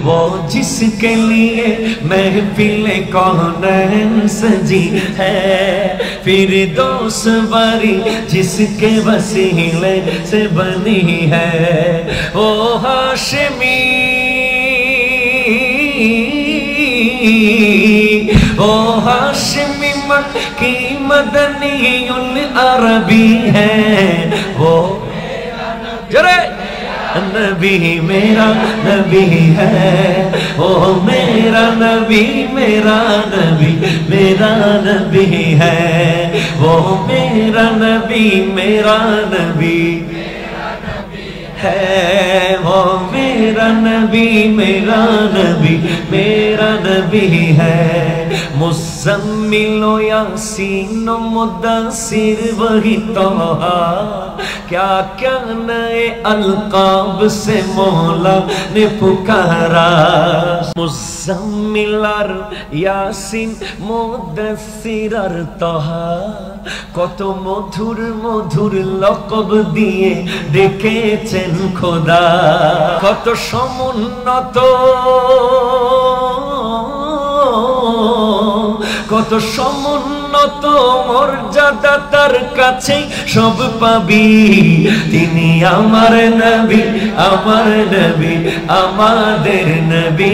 وہ جس کے لیے محفل کونین سجی ہے، فردوس بری جس کے وسیلے سے بنی ہے، او ہاشمی او ہاشمی مکی مدنی العربی ہے، وہ جرے نبی میرا نبی ہے، وہ میرا نبی میرا نبی میرا نبی ہے، وہ میرا نبی میرا نبی ہے، وہ میرا نبی میرا نبی میرا نبی ہے۔ مزمل و یاسین و مدثر وہی طہٰ، کیا کیا نئے القاب سے مولا نے پکارا۔ مزمل আর ইয়াসিন মুদাসসির আর তাহা কত মধুর মধুর লকব দিয়ে ডেকেছেন খোদা, কত সমুন্নত কত সমুন্নত মর্যাদা তার কাছে সব পাবি, তিনি আমার নবী আমার নবী আমাদের নবী।